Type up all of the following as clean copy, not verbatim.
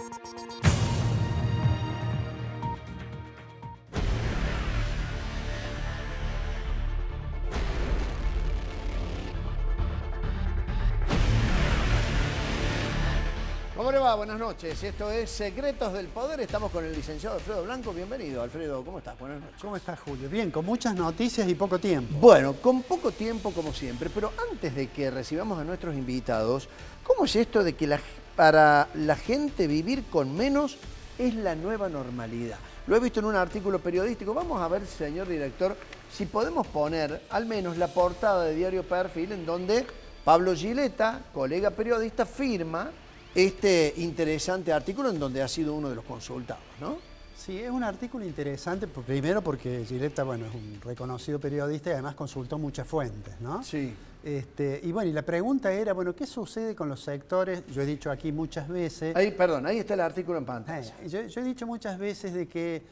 ¿Cómo le va? Buenas noches. Esto es Secretos del Poder. Estamos con el licenciado Alfredo Blanco. Bienvenido, Alfredo. ¿Cómo estás? Buenas noches. ¿Cómo estás, Julio? Bien, con muchas noticias y poco tiempo. Bueno, con poco tiempo como siempre, pero antes de que recibamos a nuestros invitados, ¿cómo es esto de que para la gente vivir con menos es la nueva normalidad? Lo he visto en un artículo periodístico. Vamos a ver, señor director, si podemos poner al menos la portada de Diario Perfil, en donde Pablo Gileta, colega periodista, firma este interesante artículo en donde ha sido uno de los consultados, ¿no? Sí, es un artículo interesante, primero porque Gileta, bueno, es un reconocido periodista y además consultó muchas fuentes, ¿no? Sí. Y bueno, y la pregunta era, bueno, ¿qué sucede con los sectores? Yo he dicho aquí muchas veces... Ahí está el artículo en pantalla. Yo he dicho muchas veces de que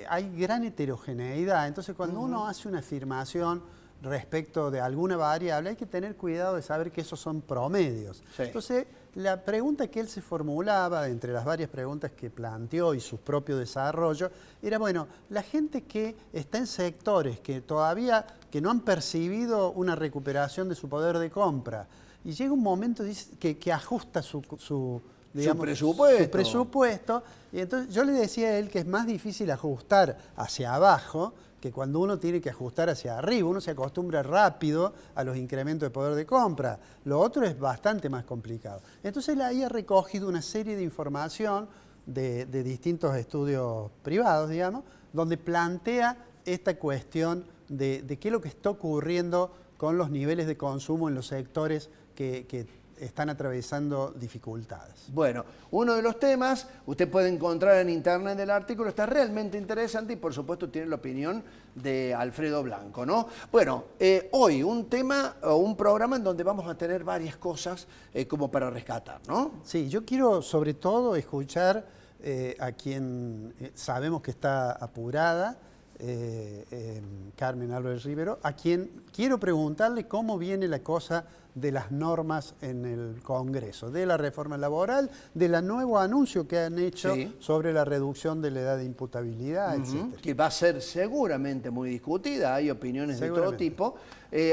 hay gran heterogeneidad, entonces cuando uno hace una afirmación respecto de alguna variable, hay que tener cuidado de saber que esos son promedios. Sí. Entonces, la pregunta que él se formulaba, entre las varias preguntas que planteó y su propio desarrollo, era, bueno, la gente que está en sectores que todavía no han percibido una recuperación de su poder de compra, y llega un momento que ajusta su presupuesto, y entonces yo le decía a él que es más difícil ajustar hacia abajo que cuando uno tiene que ajustar hacia arriba. Uno se acostumbra rápido a los incrementos de poder de compra. Lo otro es bastante más complicado. Entonces él ahí ha recogido una serie de información de distintos estudios privados, digamos, donde plantea esta cuestión de qué es lo que está ocurriendo con los niveles de consumo en los sectores que están atravesando dificultades. Bueno, uno de los temas, usted puede encontrar en internet el artículo, está realmente interesante y por supuesto tiene la opinión de Alfredo Blanco, ¿no? Bueno, hoy un tema o un programa en donde vamos a tener varias cosas como para rescatar, ¿no? Sí, yo quiero sobre todo escuchar a quien sabemos que está apurada, Carmen Álvarez Rivero, a quien quiero preguntarle cómo viene la cosa de las normas en el Congreso, de la reforma laboral, del nuevo anuncio que han hecho sobre la reducción de la edad de imputabilidad, etc. Que va a ser seguramente muy discutida, hay opiniones de todo tipo.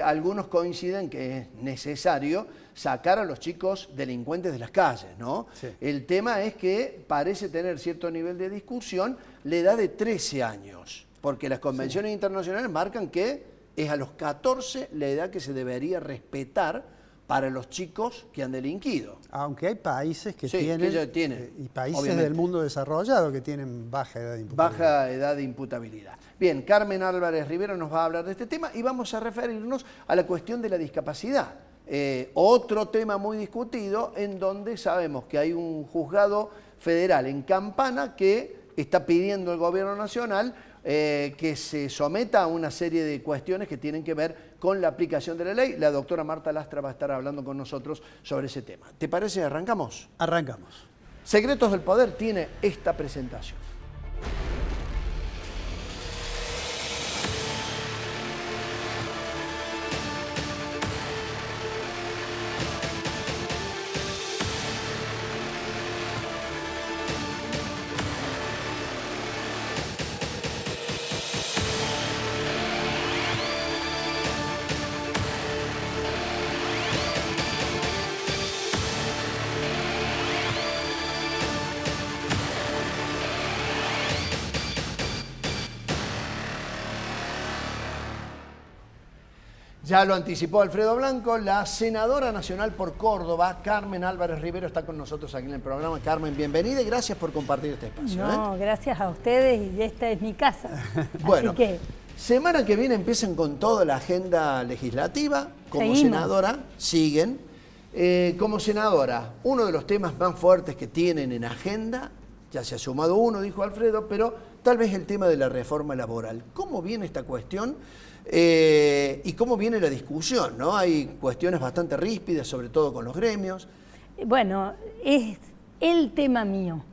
Algunos coinciden que es necesario sacar a los chicos delincuentes de las calles, ¿no? Sí. El tema es que parece tener cierto nivel de discusión la edad de 13 años, porque las convenciones internacionales marcan que es a los 14 la edad que se debería respetar para los chicos que han delinquido. Aunque hay países que tienen, y países obviamente del mundo desarrollado que tienen baja edad de imputabilidad. Baja edad de imputabilidad. Bien, Carmen Álvarez Rivero nos va a hablar de este tema y vamos a referirnos a la cuestión de la discapacidad. Otro tema muy discutido en donde sabemos que hay un juzgado federal en Campana que está pidiendo al gobierno nacional que se someta a una serie de cuestiones que tienen que ver con la aplicación de la ley. La doctora Marta Lastra va a estar hablando con nosotros sobre ese tema. ¿Te parece? ¿Arrancamos? Arrancamos. Secretos del Poder tiene esta presentación. Ya lo anticipó Alfredo Blanco, la senadora nacional por Córdoba, Carmen Álvarez Rivero, está con nosotros aquí en el programa. Carmen, bienvenida y gracias por compartir este espacio. No, gracias a ustedes y esta es mi casa. Bueno, así que semana que viene empiezan con toda la agenda legislativa. Como senadora, siguen. Como senadora, uno de los temas más fuertes que tienen en agenda, ya se ha sumado uno, dijo Alfredo, pero tal vez el tema de la reforma laboral. ¿Cómo viene esta cuestión? Y cómo viene la discusión, ¿no? Hay cuestiones bastante ríspidas, sobre todo con los gremios. Bueno, es el tema mío.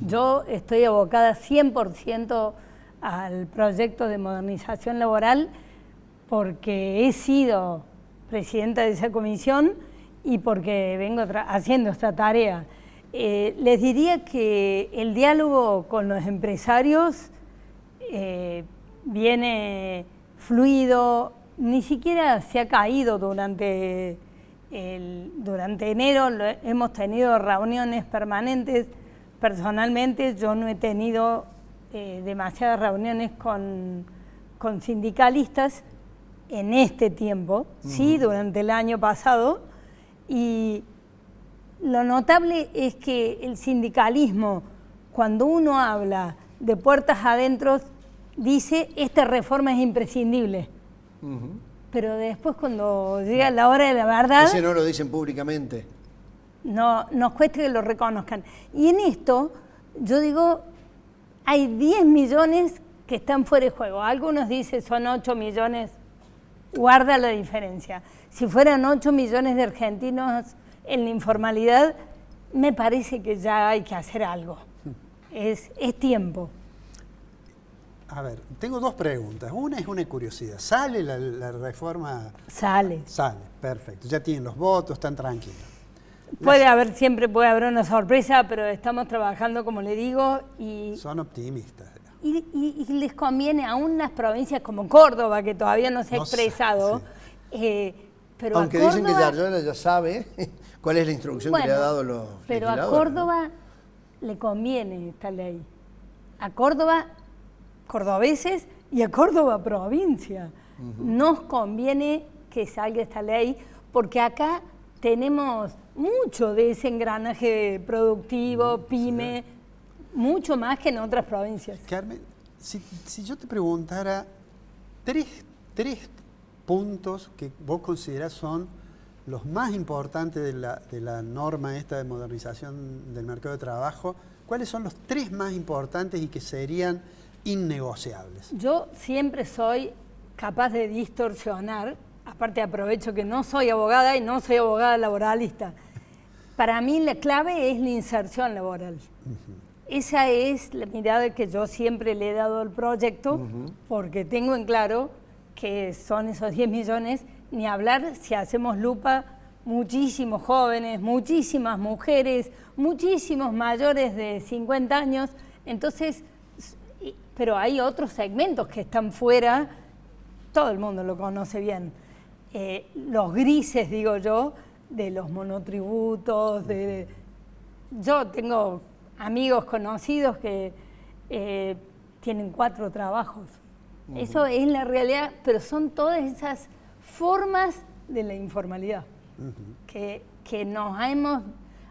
Yo estoy abocada 100% al proyecto de modernización laboral porque he sido presidenta de esa comisión y porque vengo haciendo esta tarea. Les diría que el diálogo con los empresarios viene fluido, ni siquiera se ha caído durante enero, hemos tenido reuniones permanentes. Personalmente yo no he tenido demasiadas reuniones con sindicalistas en este tiempo, sí, durante el año pasado, y lo notable es que el sindicalismo, cuando uno habla de puertas adentro, dice esta reforma es imprescindible. Pero después cuando llega la hora de la verdad... Ese no lo dicen públicamente. No, nos cuesta que lo reconozcan. Y en esto, yo digo, hay 10 millones que están fuera de juego. Algunos dicen son 8 millones, guarda la diferencia. Si fueran 8 millones de argentinos en la informalidad, me parece que ya hay que hacer algo. Es tiempo. A ver, tengo dos preguntas. Una es una curiosidad. ¿Sale la reforma? Sale. Sale, perfecto. Ya tienen los votos, están tranquilos. Siempre puede haber una sorpresa, pero estamos trabajando, como le digo, y... Son optimistas. Y les conviene, aún las provincias como Córdoba, que todavía no se ha expresado, sí. Pero aunque Córdoba, dicen que Yarlora ya sabe cuál es la instrucción que le ha dado los pero legisladores. a Córdoba le conviene esta ley. A Córdoba, cordobeses, y a Córdoba provincia. Nos conviene que salga esta ley, porque acá tenemos mucho de ese engranaje productivo, pyme, mucho más que en otras provincias. Carmen, si yo te preguntara tres puntos que vos considerás son los más importantes de la norma esta de modernización del mercado de trabajo, ¿cuáles son los 3 más importantes y que serían innegociables? Yo siempre soy capaz de distorsionar, aparte aprovecho que no soy abogada y no soy abogada laboralista. Para mí la clave es la inserción laboral. Esa es la mirada que yo siempre le he dado al proyecto, porque tengo en claro que son esos 10 millones, ni hablar si hacemos lupa, muchísimos jóvenes, muchísimas mujeres, muchísimos mayores de 50 años, entonces, pero hay otros segmentos que están fuera, todo el mundo lo conoce bien, los grises, digo yo, de los monotributos, yo tengo amigos conocidos que tienen 4 trabajos. Eso es la realidad, pero son todas esas formas de la informalidad que nos hemos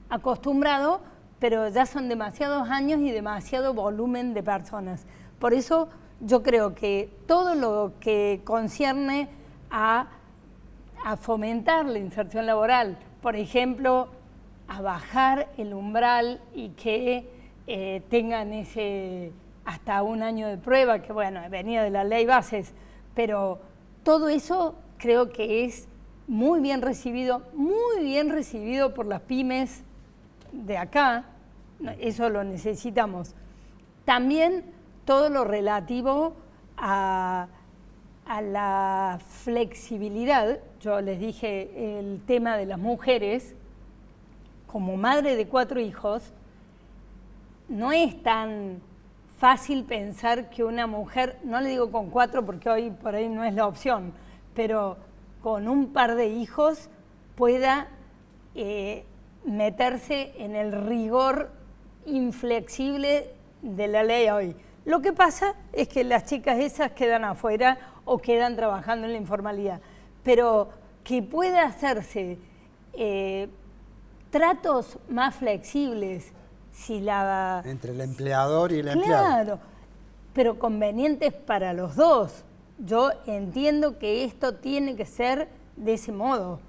acostumbrado, pero ya son demasiados años y demasiado volumen de personas. Por eso yo creo que todo lo que concierne a fomentar la inserción laboral, por ejemplo, a bajar el umbral y que tengan ese hasta 1 año de prueba, que bueno, venía de la ley bases, pero todo eso creo que es muy bien recibido por las pymes de acá, eso lo necesitamos. También todo lo relativo a la flexibilidad, yo les dije el tema de las mujeres, como madre de 4 hijos, no es tan fácil pensar que una mujer, no le digo con 4 porque hoy por ahí no es la opción, pero con un par de hijos pueda meterse en el rigor inflexible de la ley hoy. Lo que pasa es que las chicas esas quedan afuera o quedan trabajando en la informalidad, pero que pueda hacerse tratos más flexibles, entre el empleador y el empleado. Claro, pero convenientes para los dos. Yo entiendo que esto tiene que ser de ese modo.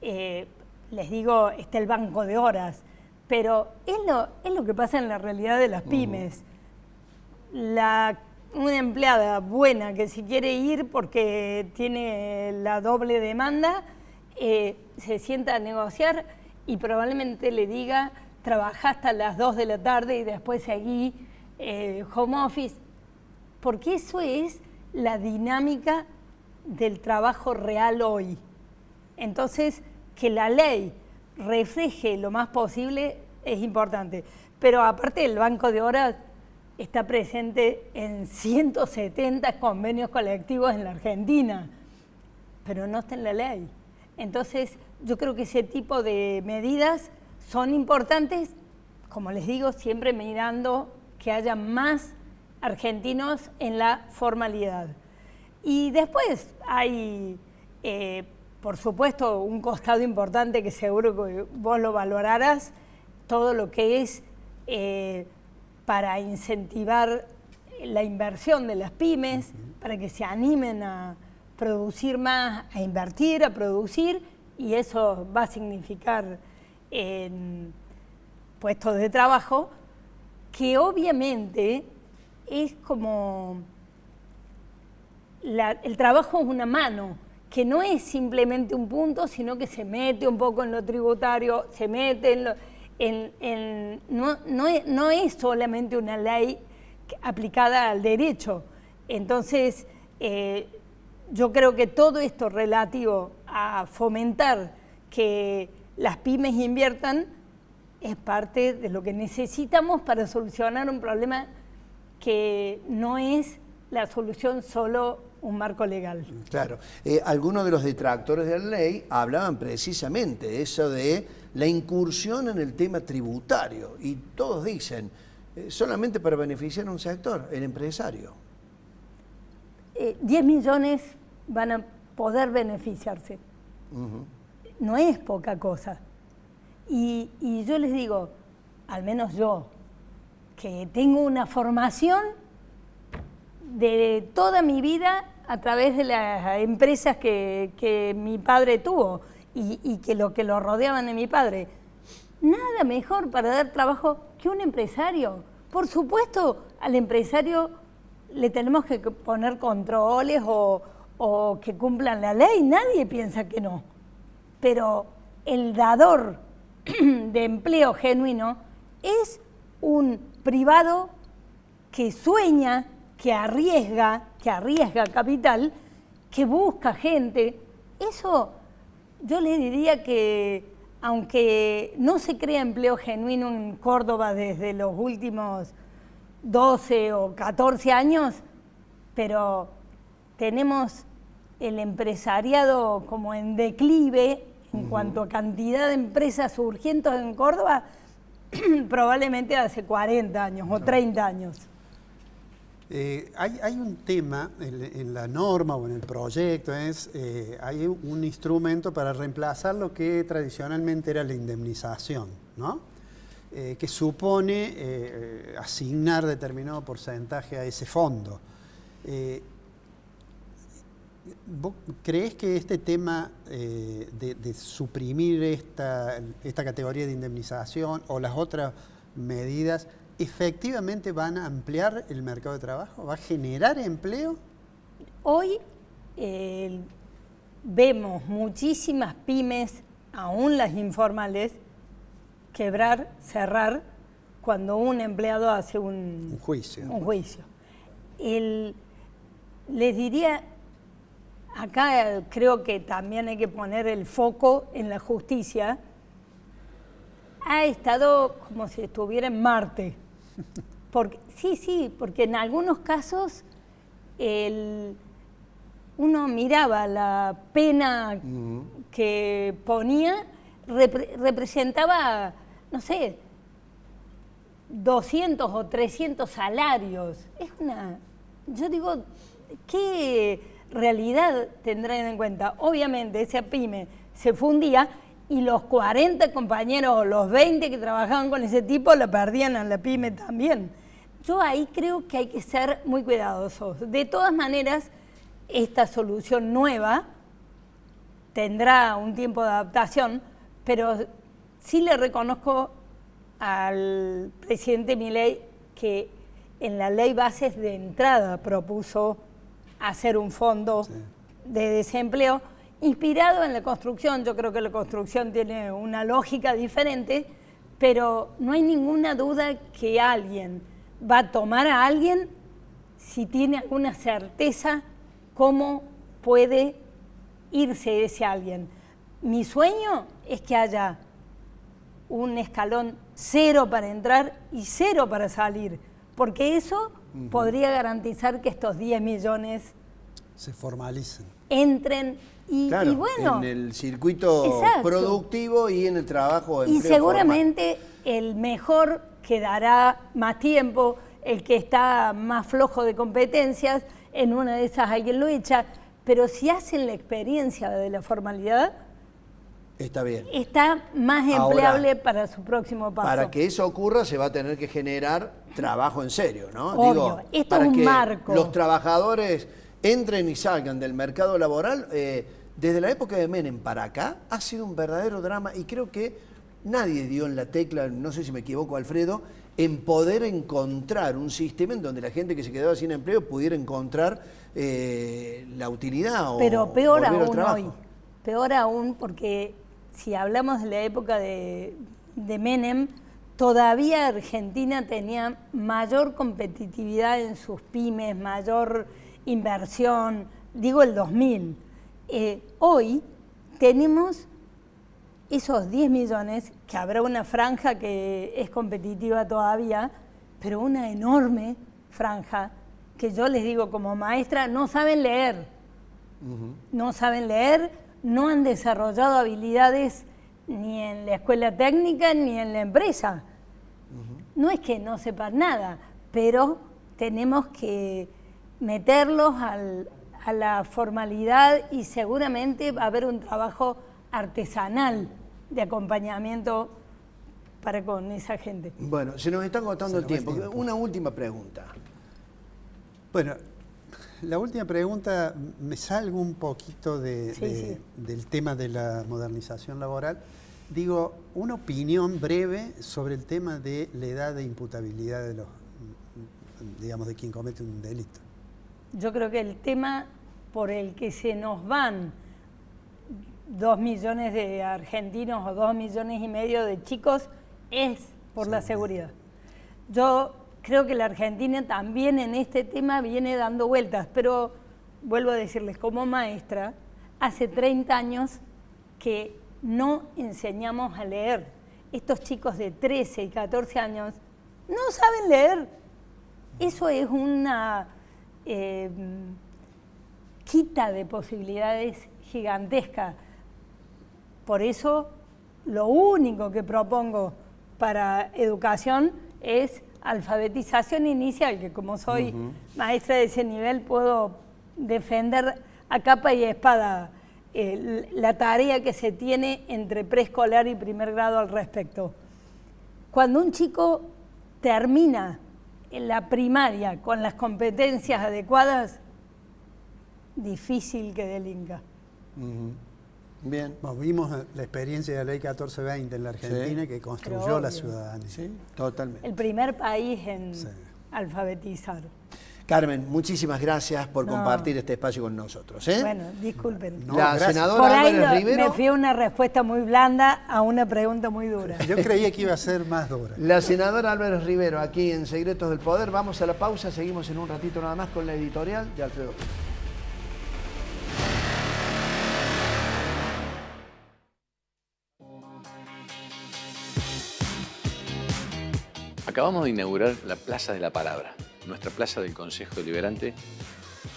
Les digo, está el banco de horas, pero es lo que pasa en la realidad de las pymes. Una empleada buena que si quiere ir porque tiene la doble demanda, se sienta a negociar y probablemente le diga, trabajá hasta las 2 de la tarde y después seguí home office, porque eso es la dinámica del trabajo real hoy. Entonces, que la ley refleje lo más posible es importante. Pero aparte el Banco de Horas está presente en 170 convenios colectivos en la Argentina, pero no está en la ley. Entonces, yo creo que ese tipo de medidas son importantes, como les digo, siempre mirando que haya más argentinos en la formalidad. Y después hay, por supuesto, un costado importante que seguro que vos lo valorarás, todo lo que es para incentivar la inversión de las pymes, para que se animen a producir más, a invertir, a producir, y eso va a significar puestos de trabajo, que obviamente es como el trabajo es una mano, que no es simplemente un punto, sino que se mete un poco en lo tributario, se mete en lo... no es solamente una ley aplicada al derecho. Entonces, yo creo que todo esto relativo a fomentar que las pymes inviertan es parte de lo que necesitamos para solucionar un problema que no es la solución solo un marco legal. Claro. Algunos de los detractores de la ley hablaban precisamente de eso de la incursión en el tema tributario, y todos dicen, solamente para beneficiar a un sector, el empresario. 10 millones van a poder beneficiarse. No es poca cosa. Y yo les digo, al menos yo, que tengo una formación de toda mi vida a través de las empresas que mi padre tuvo y que lo rodeaban de mi padre. Nada mejor para dar trabajo que un empresario. Por supuesto, al empresario le tenemos que poner controles o que cumplan la ley, nadie piensa que no. Pero el dador de empleo genuino es un privado que sueña, que arriesga capital, que busca gente. Eso yo les diría que, aunque no se crea empleo genuino en Córdoba desde los últimos 12 o 14 años, pero tenemos el empresariado como en declive en cuanto a cantidad de empresas surgientes en Córdoba, probablemente hace 40 años o 30 años. Hay un tema en la norma o en el proyecto, hay un instrumento para reemplazar lo que tradicionalmente era la indemnización, ¿no? Que supone asignar determinado porcentaje a ese fondo. ¿Vos creés que este tema de suprimir esta categoría de indemnización o las otras medidas efectivamente van a ampliar el mercado de trabajo? ¿Va a generar empleo? Hoy vemos muchísimas pymes, aún las informales, quebrar, cerrar, cuando un empleado hace un juicio. Les diría, acá creo que también hay que poner el foco en la justicia. Ha estado como si estuviera en Marte. Porque en algunos casos uno miraba la pena que ponía, representaba, no sé, 200 o 300 salarios. Yo digo, ¿qué realidad tendrán en cuenta? Obviamente esa pyme se fundía y los 40 compañeros o los 20 que trabajaban con ese tipo la perdían a la pyme también. Yo ahí creo que hay que ser muy cuidadosos. De todas maneras, esta solución nueva tendrá un tiempo de adaptación, pero sí le reconozco al presidente Milei que en la ley bases de entrada propuso hacer un fondo de desempleo inspirado en la construcción. Yo creo que la construcción tiene una lógica diferente, pero no hay ninguna duda que alguien va a tomar a alguien si tiene alguna certeza cómo puede irse ese alguien. Mi sueño es que haya un escalón 0 para entrar y 0 para salir, porque eso podría garantizar que estos 10 millones se formalicen, entren y, claro, y bueno, en el circuito exacto. productivo y en el trabajo. Y seguramente el mejor quedará más tiempo, el que está más flojo de competencias, en una de esas alguien lo echa, pero si hacen la experiencia de la formalidad, está bien. Está más empleable ahora, para su próximo paso. Para que eso ocurra se va a tener que generar trabajo en serio, ¿no? Obvio, digo, esto para es un que marco. Los trabajadores entren y salgan del mercado laboral, desde la época de Menem para acá, ha sido un verdadero drama y creo que nadie dio en la tecla, no sé si me equivoco, Alfredo, en poder encontrar un sistema en donde la gente que se quedaba sin empleo pudiera encontrar la utilidad o pero peor volver al aún trabajo. hoy, peor aún porque si hablamos de la época de Menem, todavía Argentina tenía mayor competitividad en sus pymes, mayor inversión, digo el 2000. Hoy tenemos esos 10 millones, que habrá una franja que es competitiva todavía, pero una enorme franja que yo les digo como maestra, no saben leer. No saben leer, no han desarrollado habilidades ni en la escuela técnica ni en la empresa. No es que no sepan nada, pero tenemos que meterlos a la formalidad y seguramente va a haber un trabajo artesanal de acompañamiento para con esa gente. Bueno, se nos está agotando el tiempo. Una última pregunta. Bueno, la última pregunta, me salgo un poquito sí. del tema de la modernización laboral. Digo, una opinión breve sobre el tema de la edad de imputabilidad de los, digamos, de quien comete un delito. Yo creo que el tema por el que se nos van 2 millones de argentinos o 2,5 millones de chicos es por la seguridad. Yo creo que la Argentina también en este tema viene dando vueltas, pero vuelvo a decirles, como maestra, hace 30 años que no enseñamos a leer. Estos chicos de 13 y 14 años no saben leer. Eso es una quita de posibilidades gigantesca. Por eso, lo único que propongo para educación es alfabetización inicial, que como soy maestra de ese nivel, puedo defender a capa y espada la tarea que se tiene entre preescolar y primer grado al respecto. Cuando un chico termina en la primaria con las competencias adecuadas, difícil que delinca. Bien. Vimos la experiencia de la Ley 1420 en la Argentina, que construyó la ciudadanía. Sí, totalmente. El primer país en alfabetizar. Carmen, muchísimas gracias por compartir este espacio con nosotros. Bueno, disculpen. La senadora por ahí Álvarez Rivero. me fui a una respuesta muy blanda a una pregunta muy dura. Yo creía que iba a ser más dura. La senadora Álvarez Rivero, aquí en Secretos del Poder. Vamos a la pausa, seguimos en un ratito nada más con la editorial de Alfredo. Acabamos de inaugurar la Plaza de la Palabra, nuestra plaza del Consejo Deliberante,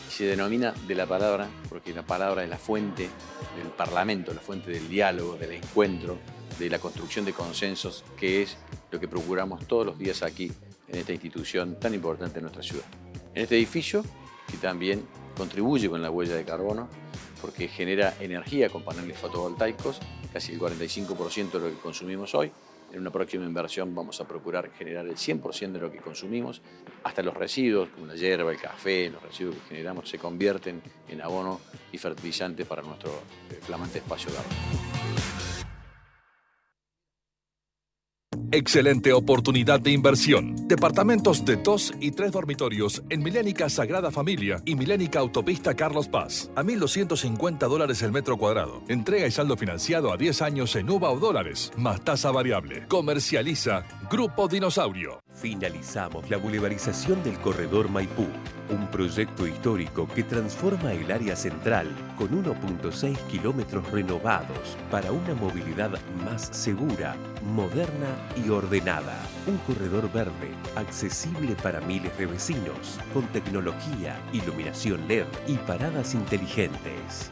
y se denomina de la palabra porque la palabra es la fuente del Parlamento, la fuente del diálogo, del encuentro, de la construcción de consensos, que es lo que procuramos todos los días aquí en esta institución tan importante en nuestra ciudad. En este edificio, que también contribuye con la huella de carbono, porque genera energía con paneles fotovoltaicos, casi el 45% de lo que consumimos hoy. En una próxima inversión vamos a procurar generar el 100% de lo que consumimos, hasta los residuos, como la hierba, el café, los residuos que generamos se convierten en abono y fertilizante para nuestro flamante espacio verde. Excelente oportunidad de inversión. Departamentos de 2 y 3 dormitorios en Milénica Sagrada Familia y Milénica Autopista Carlos Paz. A $1.250 el metro cuadrado. Entrega y saldo financiado a 10 años en UVA o dólares, más tasa variable. Comercializa Grupo Dinosaurio. Finalizamos la bulevarización del Corredor Maipú, un proyecto histórico que transforma el área central con 1.6 kilómetros renovados para una movilidad más segura, moderna y ordenada. Un corredor verde, accesible para miles de vecinos, con tecnología, iluminación LED y paradas inteligentes.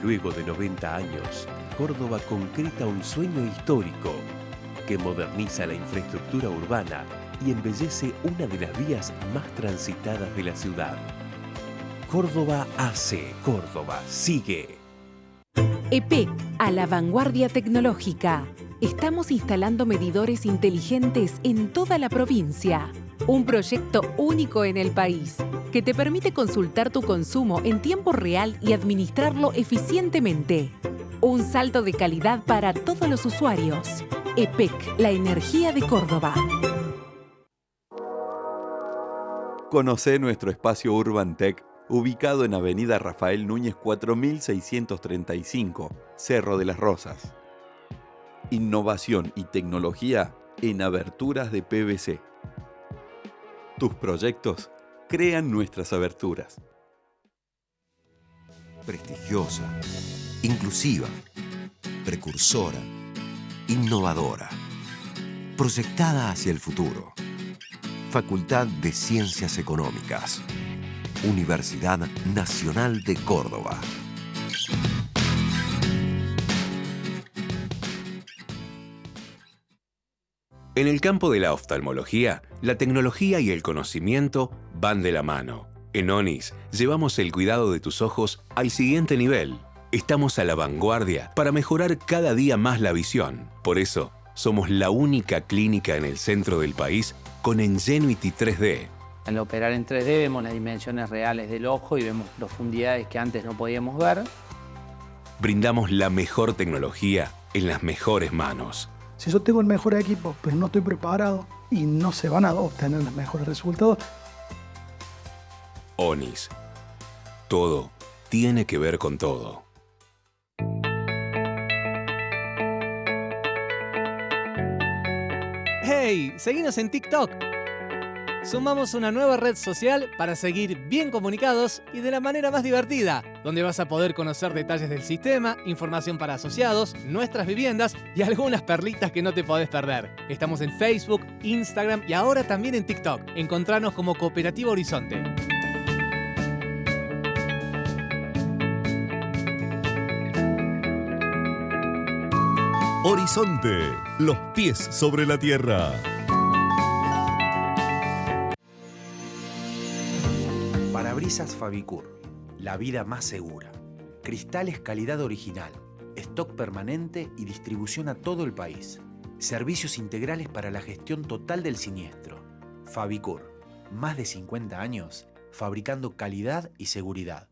Luego de 90 años, Córdoba concreta un sueño histórico que moderniza la infraestructura urbana y embellece una de las vías más transitadas de la ciudad. Córdoba hace, Córdoba sigue. EPEC, a la vanguardia tecnológica. Estamos instalando medidores inteligentes en toda la provincia. Un proyecto único en el país, que te permite consultar tu consumo en tiempo real y administrarlo eficientemente. Un salto de calidad para todos los usuarios. EPEC, la energía de Córdoba. Conocé nuestro espacio Urban Tech, ubicado en Avenida Rafael Núñez 4635, Cerro de las Rosas. Innovación y tecnología en aberturas de PVC. Tus proyectos crean nuestras aberturas. Prestigiosa, inclusiva, precursora, innovadora, proyectada hacia el futuro. Facultad de Ciencias Económicas. Universidad Nacional de Córdoba. En el campo de la oftalmología, la tecnología y el conocimiento van de la mano. En ONIS llevamos el cuidado de tus ojos al siguiente nivel. Estamos a la vanguardia para mejorar cada día más la visión. Por eso, somos la única clínica en el centro del país con Ingenuity 3D. Al operar en 3D vemos las dimensiones reales del ojo y vemos profundidades que antes no podíamos ver. Brindamos la mejor tecnología en las mejores manos. Si yo tengo el mejor equipo, pero no estoy preparado y no se van a obtener los mejores resultados. ONIS. Todo tiene que ver con todo. ¡Hey! Seguinos en TikTok. Sumamos una nueva red social para seguir bien comunicados y de la manera más divertida, donde vas a poder conocer detalles del sistema, información para asociados, nuestras viviendas y algunas perlitas que no te podés perder. Estamos en Facebook, Instagram y ahora también en TikTok. Encontranos como Cooperativa Horizonte. Horizonte, los pies sobre la tierra. Parabrisas Fabicur, la vida más segura. Cristales calidad original, stock permanente y distribución a todo el país. Servicios integrales para la gestión total del siniestro. Fabicur, más de 50 años fabricando calidad y seguridad.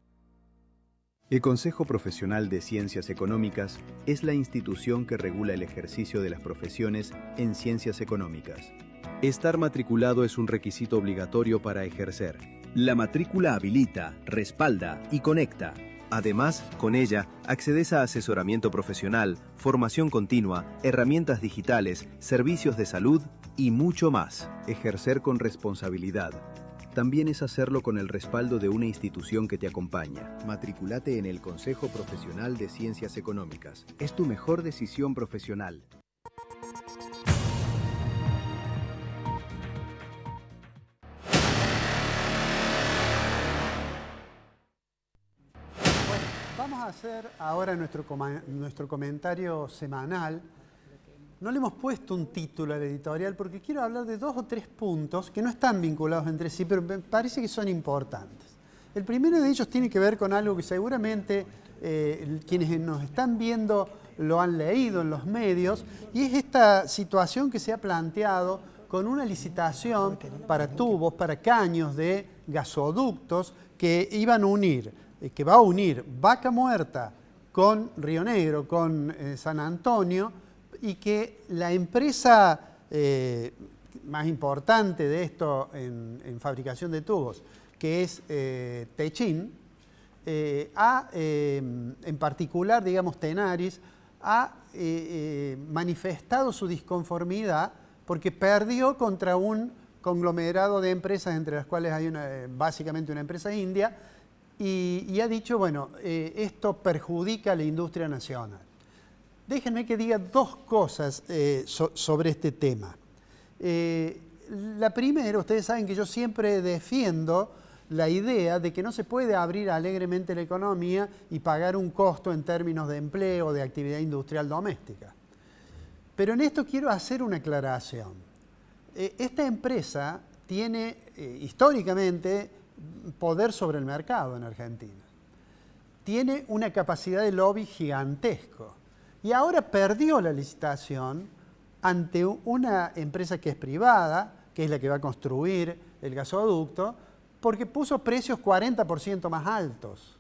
El Consejo Profesional de Ciencias Económicas es la institución que regula el ejercicio de las profesiones en ciencias económicas. Estar matriculado es un requisito obligatorio para ejercer. La matrícula habilita, respalda y conecta. Además, con ella, accedes a asesoramiento profesional, formación continua, herramientas digitales, servicios de salud y mucho más. Ejercer con responsabilidad también es hacerlo con el respaldo de una institución que te acompaña. Matriculate en el Consejo Profesional de Ciencias Económicas. Es tu mejor decisión profesional. Bueno, vamos a hacer ahora nuestro comentario semanal. No le hemos puesto un título al editorial porque quiero hablar de 2 o 3 puntos que no están vinculados entre sí, pero me parece que son importantes. El primero de ellos tiene que ver con algo que seguramente quienes nos están viendo lo han leído en los medios, y es esta situación que se ha planteado con una licitación para tubos, para caños de gasoductos que iban a unir, que va a unir Vaca Muerta con Río Negro, con San Antonio, y que la empresa más importante de esto en fabricación de tubos, que es Techin, en particular, digamos, Tenaris, ha manifestado su disconformidad porque perdió contra un conglomerado de empresas, entre las cuales hay básicamente una empresa india, y ha dicho, bueno, esto perjudica a la industria nacional. Déjenme que diga dos cosas sobre este tema. La primera, ustedes saben que yo siempre defiendo la idea de que no se puede abrir alegremente la economía y pagar un costo en términos de empleo o de actividad industrial doméstica. Pero en esto quiero hacer una aclaración. Esta empresa tiene históricamente poder sobre el mercado en Argentina. Tiene una capacidad de lobby gigantesco y ahora perdió la licitación ante una empresa que es privada, que es la que va a construir el gasoducto, porque puso precios 40% más altos.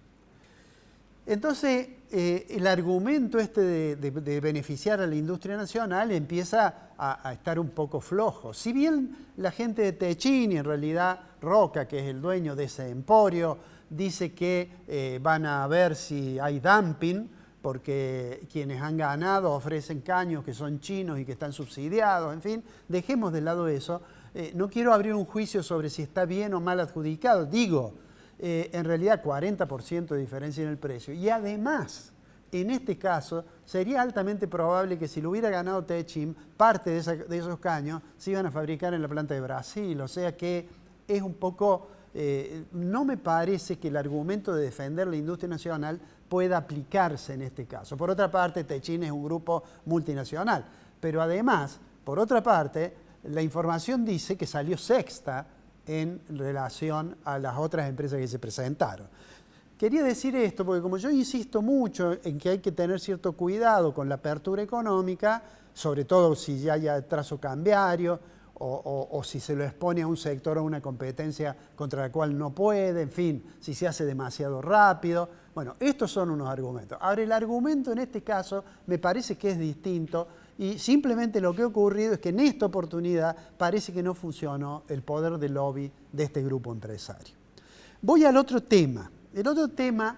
Entonces, el argumento de beneficiar a la industria nacional empieza a estar un poco flojo. Si bien la gente de Techín y en realidad Roca, que es el dueño de ese emporio, dice que van a ver si hay dumping, porque quienes han ganado ofrecen caños que son chinos y que están subsidiados, en fin, dejemos de lado eso. No quiero abrir un juicio sobre si está bien o mal adjudicado. Digo, en realidad 40% de diferencia en el precio. Y además, en este caso, sería altamente probable que si lo hubiera ganado Techim, parte de esos caños se iban a fabricar en la planta de Brasil. O sea que es un poco... no me parece que el argumento de defender la industria nacional pueda aplicarse en este caso. Por otra parte, Techin es un grupo multinacional. Pero además, por otra parte, la información dice que salió sexta en relación a las otras empresas que se presentaron. Quería decir esto porque como yo insisto mucho en que hay que tener cierto cuidado con la apertura económica, sobre todo si ya hay atraso cambiario o si se lo expone a un sector o a una competencia contra la cual no puede, en fin, si se hace demasiado rápido. Bueno, estos son unos argumentos. Ahora, el argumento en este caso me parece que es distinto y simplemente lo que ha ocurrido es que en esta oportunidad parece que no funcionó el poder de lobby de este grupo empresario. Voy al otro tema. El otro tema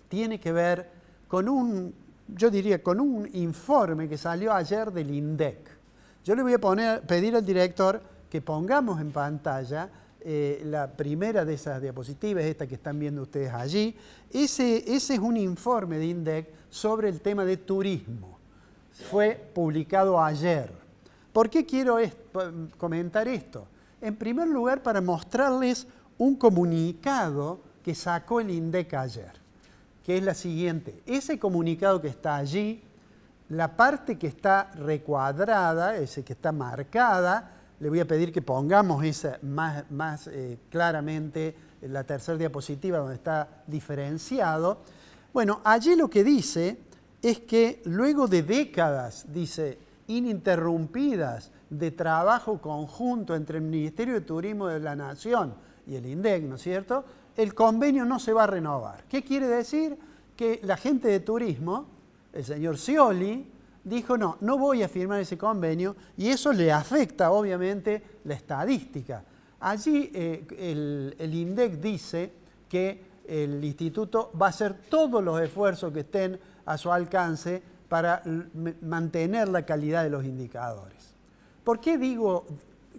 tiene que ver con yo diría, con un informe que salió ayer del INDEC. Yo le voy a pedir al director que pongamos en pantalla la primera de esas diapositivas, esta que están viendo ustedes allí. Ese es un informe de INDEC sobre el tema de turismo. Fue publicado ayer. ¿Por qué quiero comentar esto? En primer lugar, para mostrarles un comunicado que sacó el INDEC ayer, que es la siguiente. Ese comunicado que está allí, la parte que está recuadrada, ese que está marcada, le voy a pedir que pongamos esa más claramente en la tercera diapositiva donde está diferenciado. Bueno, allí lo que dice es que luego de décadas, dice, ininterrumpidas de trabajo conjunto entre el Ministerio de Turismo de la Nación y el INDEC, ¿no es cierto?, el convenio no se va a renovar. ¿Qué quiere decir? Que la gente de turismo, el señor Scioli, dijo no voy a firmar ese convenio y eso le afecta obviamente la estadística. Allí el INDEC dice que el instituto va a hacer todos los esfuerzos que estén a su alcance para mantener la calidad de los indicadores. ¿Por qué digo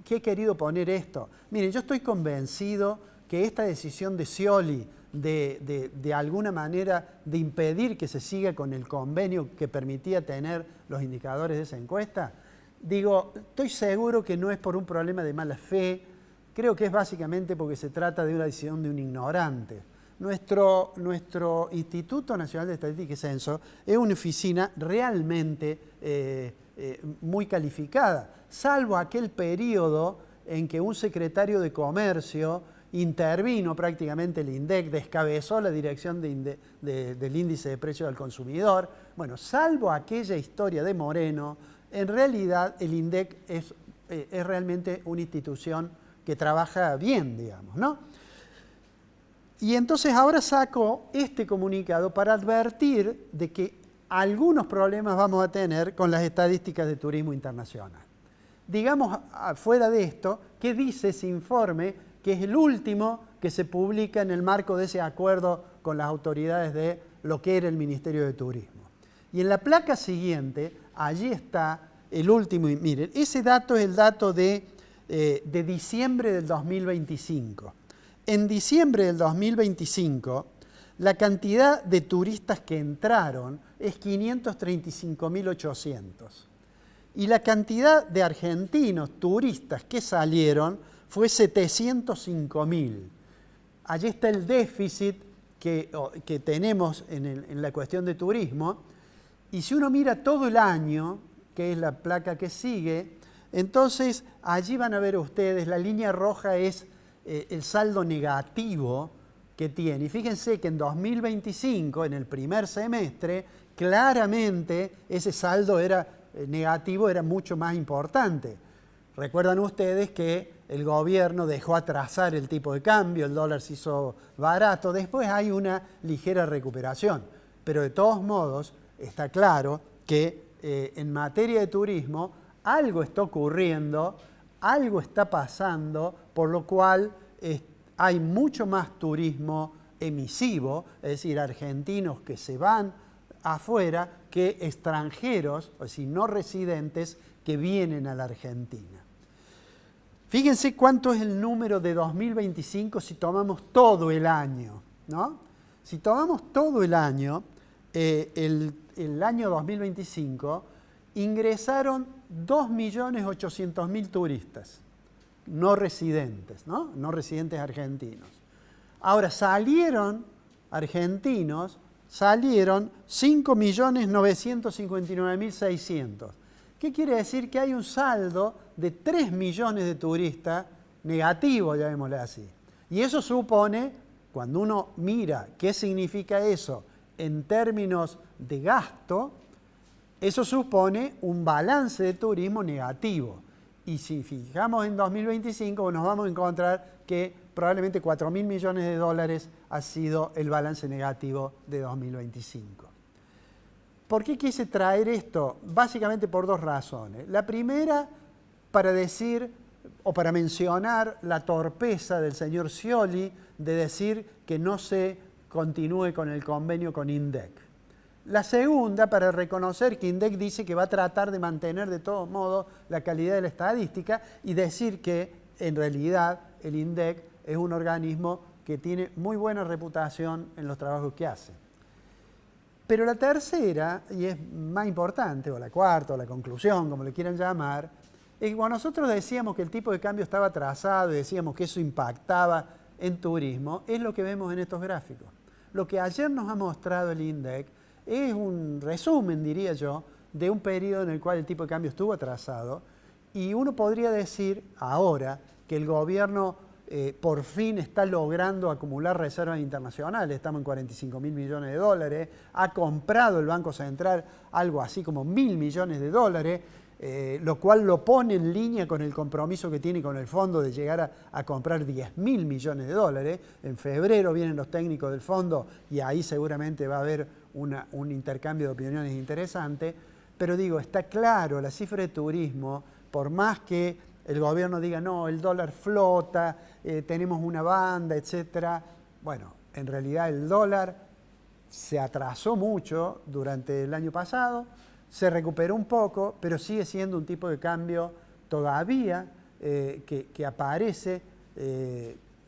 que he querido poner esto? Miren, yo estoy convencido que esta decisión de Scioli de alguna manera de impedir que se siga con el convenio que permitía tener los indicadores de esa encuesta, estoy seguro que no es por un problema de mala fe, creo que es básicamente porque se trata de una decisión de un ignorante. Nuestro Instituto Nacional de Estadística y Censo es una oficina realmente muy calificada, salvo aquel periodo en que un secretario de Comercio intervino prácticamente el INDEC, descabezó la dirección del índice de precios al consumidor. Bueno, salvo aquella historia de Moreno, en realidad el INDEC es realmente una institución que trabaja bien, digamos, ¿no? Y entonces ahora saco este comunicado para advertir de que algunos problemas vamos a tener con las estadísticas de turismo internacional. Digamos, fuera de esto, ¿qué dice ese informe? Que es el último que se publica en el marco de ese acuerdo con las autoridades de lo que era el Ministerio de Turismo. Y en la placa siguiente, allí está el último, y miren, ese dato es el dato de de diciembre del 2025. En diciembre del 2025, la cantidad de turistas que entraron es 535.800. Y la cantidad de argentinos turistas que salieron fue 705.000. Allí está el déficit que tenemos en la cuestión de turismo. Y si uno mira todo el año, que es la placa que sigue, entonces allí van a ver ustedes, la línea roja es el saldo negativo que tiene. Y fíjense que en 2025, en el primer semestre, claramente ese saldo negativo era mucho más importante. Recuerdan ustedes que el gobierno dejó atrasar el tipo de cambio, el dólar se hizo barato, después hay una ligera recuperación. Pero de todos modos, está claro que en materia de turismo algo está ocurriendo, algo está pasando, por lo cual hay mucho más turismo emisivo, es decir, argentinos que se van afuera, que extranjeros, es decir, no residentes, que vienen a la Argentina. Fíjense cuánto es el número de 2025 si tomamos todo el año, ¿no? Si tomamos todo el año, el año 2025, ingresaron 2.800.000 turistas no residentes, ¿no? No residentes argentinos. Ahora, salieron 5.959.600. ¿Qué quiere decir? Que hay un saldo de 3 millones de turistas negativo, llamémosle así. Y eso supone, cuando uno mira qué significa eso en términos de gasto, eso supone un balance de turismo negativo. Y si fijamos en 2025, nos vamos a encontrar que probablemente 4.000 millones de dólares ha sido el balance negativo de 2025. ¿Por qué quise traer esto? Básicamente por dos razones. La primera, para decir o para mencionar la torpeza del señor Scioli de decir que no se continúe con el convenio con INDEC. La segunda, para reconocer que INDEC dice que va a tratar de mantener de todos modos la calidad de la estadística y decir que en realidad el INDEC es un organismo que tiene muy buena reputación en los trabajos que hace. Pero la tercera, y es más importante, o la cuarta, o la conclusión, como le quieran llamar, es que cuando nosotros decíamos que el tipo de cambio estaba atrasado y decíamos que eso impactaba en turismo, es lo que vemos en estos gráficos. Lo que ayer nos ha mostrado el INDEC es un resumen, diría yo, de un periodo en el cual el tipo de cambio estuvo atrasado y uno podría decir ahora que el gobierno por fin está logrando acumular reservas internacionales, estamos en 45.000 millones de dólares, ha comprado el Banco Central algo así como 1.000 millones de dólares, lo cual lo pone en línea con el compromiso que tiene con el fondo de llegar a comprar 10.000 millones de dólares. En febrero vienen los técnicos del fondo y ahí seguramente va a haber un intercambio de opiniones interesante. Pero digo, está claro, la cifra de turismo, por más que el gobierno diga, no, el dólar flota, tenemos una banda, etc. Bueno, en realidad el dólar se atrasó mucho durante el año pasado, se recuperó un poco, pero sigue siendo un tipo de cambio todavía que aparece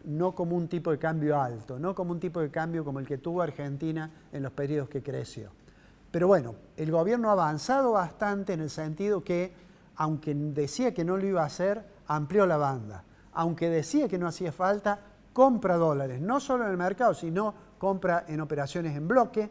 no como un tipo de cambio alto, no como un tipo de cambio como el que tuvo Argentina en los periodos que creció. Pero bueno, el gobierno ha avanzado bastante en el sentido que, aunque decía que no lo iba a hacer, amplió la banda. Aunque decía que no hacía falta, compra dólares, no solo en el mercado, sino compra en operaciones en bloque.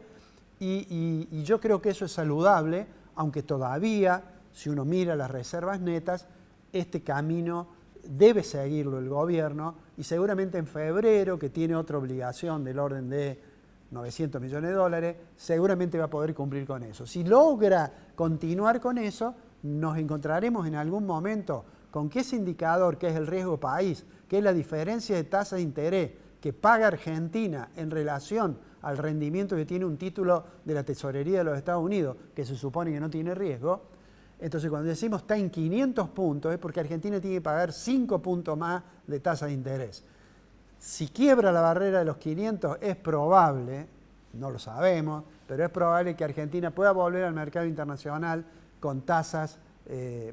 Y yo creo que eso es saludable, aunque todavía, si uno mira las reservas netas, este camino debe seguirlo el gobierno y seguramente en febrero, que tiene otra obligación del orden de 900 millones de dólares, seguramente va a poder cumplir con eso. Si logra continuar con eso, nos encontraremos en algún momento con que ese indicador, que es el riesgo país, que es la diferencia de tasa de interés que paga Argentina en relación al rendimiento que tiene un título de la tesorería de los Estados Unidos, que se supone que no tiene riesgo. Entonces, cuando decimos está en 500 puntos, es porque Argentina tiene que pagar 5 puntos más de tasa de interés. Si quiebra la barrera de los 500, es probable, no lo sabemos, pero es probable que Argentina pueda volver al mercado internacional con tasas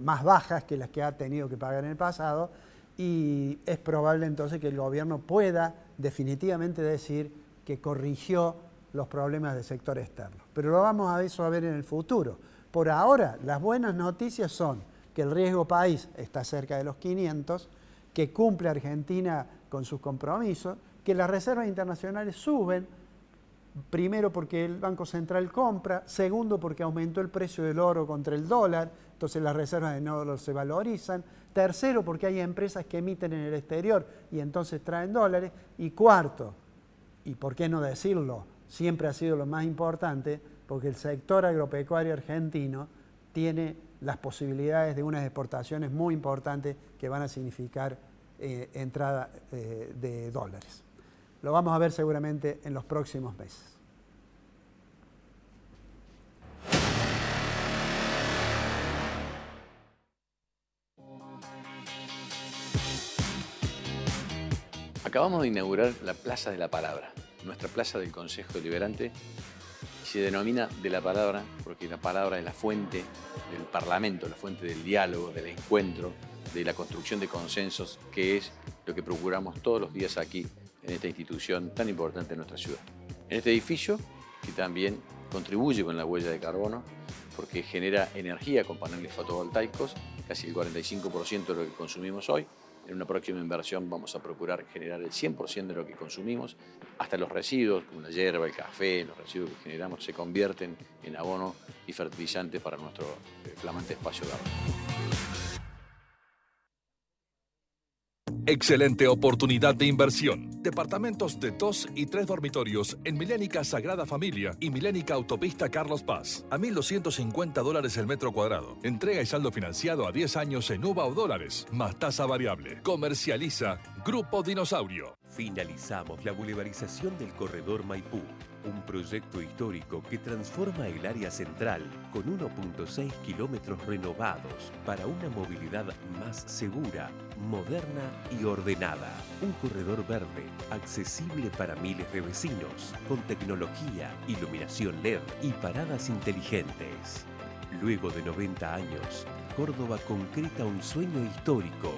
más bajas que las que ha tenido que pagar en el pasado, y es probable entonces que el gobierno pueda definitivamente decir que corrigió los problemas del sector externo. Pero lo vamos a ver en el futuro. Por ahora, las buenas noticias son que el riesgo país está cerca de los 500, que cumple Argentina con sus compromisos, que las reservas internacionales suben, primero porque el Banco Central compra, segundo porque aumentó el precio del oro contra el dólar, entonces las reservas de oro se valorizan, tercero porque hay empresas que emiten en el exterior y entonces traen dólares, y cuarto, y por qué no decirlo, siempre ha sido lo más importante, porque el sector agropecuario argentino tiene las posibilidades de unas exportaciones muy importantes que van a significar entrada de dólares. Lo vamos a ver seguramente en los próximos meses. Acabamos de inaugurar la Plaza de la Palabra, nuestra plaza del Consejo Deliberante. Se denomina de la palabra porque la palabra es la fuente del Parlamento, la fuente del diálogo, del encuentro, de la construcción de consensos, que es lo que procuramos todos los días aquí en esta institución tan importante en nuestra ciudad. En este edificio, que también contribuye con la huella de carbono, porque genera energía con paneles fotovoltaicos, casi el 45% de lo que consumimos hoy. En una próxima inversión vamos a procurar generar el 100% de lo que consumimos, hasta los residuos, como la hierba, el café, los residuos que generamos se convierten en abono y fertilizantes para nuestro flamante espacio verde. Excelente oportunidad de inversión. Departamentos de 2 y 3 dormitorios en Milénica Sagrada Familia y Milénica Autopista Carlos Paz. A $1.250 el metro cuadrado. Entrega y saldo financiado a 10 años en UVA o dólares, más tasa variable. Comercializa Grupo Dinosaurio. Finalizamos la bulevarización del corredor Maipú, un proyecto histórico que transforma el área central con 1.6 kilómetros renovados para una movilidad más segura, moderna y ordenada. Un corredor verde, accesible para miles de vecinos, con tecnología, iluminación LED y paradas inteligentes. Luego de 90 años, Córdoba concreta un sueño histórico